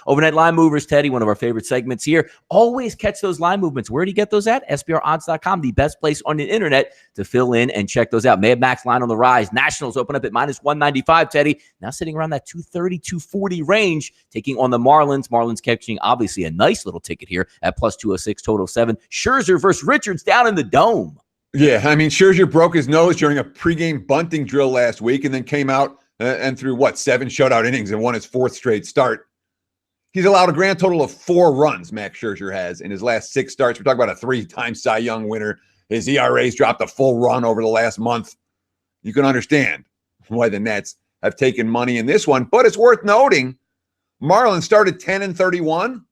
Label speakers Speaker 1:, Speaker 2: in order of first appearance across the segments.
Speaker 1: Overnight line movers, Teddy, one of our favorite segments here. Always catch those line movements. Where do you get those at? SBRodds.com, the best place on the internet to fill in and check those out. Mad Max line on the rise. Nationals open up at -195, Teddy. Now sitting around that 230, 240 range, taking on the Marlins. Marlins catching, obviously, a nice little ticket here at +206, total 7. Scherzer versus Richards down in the Dome.
Speaker 2: Yeah, I mean, Scherzer broke his nose during a pregame bunting drill last week and then came out and threw, 7 shutout innings and won his 4th straight start. He's allowed a grand total of 4 runs, Max Scherzer has, in his last 6 starts. We're talking about a 3-time Cy Young winner. His ERA's dropped a full run over the last month. You can understand why the Nets have taken money in this one. But it's worth noting, Marlins started 10-31.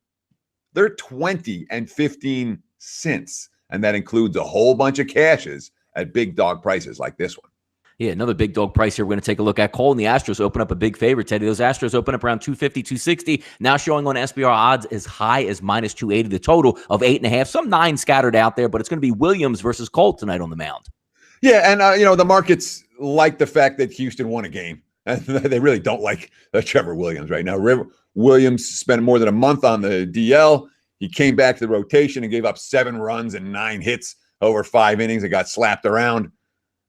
Speaker 2: They're 20-15 since. And that includes a whole bunch of cashes at big dog prices like this one.
Speaker 1: Yeah, another big dog price here we're going to take a look at. Cole and the Astros open up a big favorite, Teddy. Those Astros open up around 250, 260. Now showing on SBR odds as high as -280. The total of 8.5. Some 9 scattered out there, but it's going to be Williams versus Cole tonight on the mound.
Speaker 2: Yeah, and, the markets like the fact that Houston won a game. And they really don't like Trevor Williams right now. Williams spent more than a month on the DL. He came back to the rotation and gave up 7 runs and 9 hits over 5 innings and got slapped around.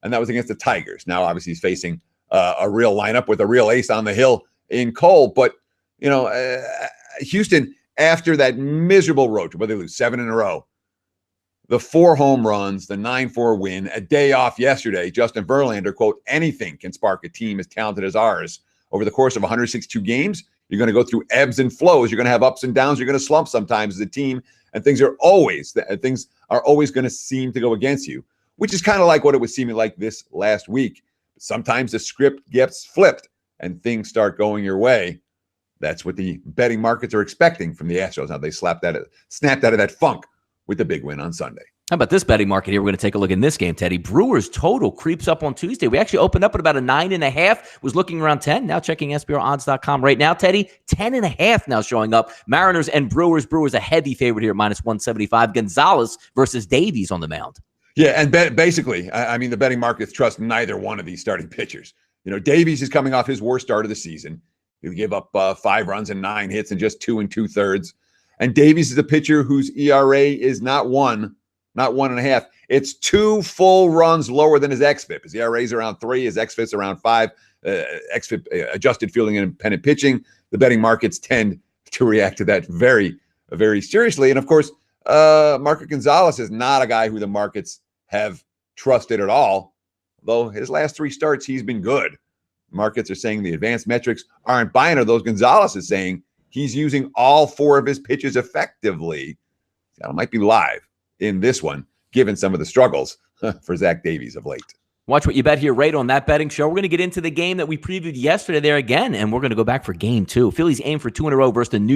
Speaker 2: And that was against the Tigers. Now, obviously, he's facing a real lineup with a real ace on the hill in Cole. But, Houston, after that miserable road trip, where they lose 7 in a row, the 4 home runs, the 9-4 win, a day off yesterday, Justin Verlander, quote, anything can spark a team as talented as ours. Over the course of 162 games, you're going to go through ebbs and flows. You're going to have ups and downs. You're going to slump sometimes as a team. And things are always going to seem to go against you, which is kind of like what it was seeming like this last week. Sometimes the script gets flipped and things start going your way. That's what the betting markets are expecting from the Astros. Now they snapped out of that funk with the big win on Sunday.
Speaker 1: How about this betting market here? We're going to take a look in this game, Teddy. Brewers total creeps up on Tuesday. We actually opened up at about a 9.5, was looking around 10. Now checking SBRodds.com right now, Teddy. 10.5 now showing up. Mariners and Brewers. Brewers a heavy favorite here at -175. Gonzalez versus Davies on the mound.
Speaker 2: Yeah, and basically, the betting markets trust neither one of these starting pitchers. Davies is coming off his worst start of the season. He gave up 5 runs and 9 hits in just 2 2/3. And Davies is a pitcher whose ERA is not 1, not 1.5. It's 2 full runs lower than his xFIP. His ERA is around 3. His xFIP's around 5. xFIP, adjusted fielding and independent pitching. The betting markets tend to react to that very, very seriously. And of course, Marco Gonzalez is not a guy who the markets have trusted at all. Though his last 3 starts, he's been good. Markets are saying the advanced metrics aren't buying her. Those Gonzalez is saying he's using all 4 of his pitches effectively. That might be live in this one, given some of the struggles for Zach Davies of late.
Speaker 1: Watch what you bet here right on that betting show. We're going to get into the game that we previewed yesterday there again, and we're going to go back for game 2. Phillies aim for 2 in a row versus the New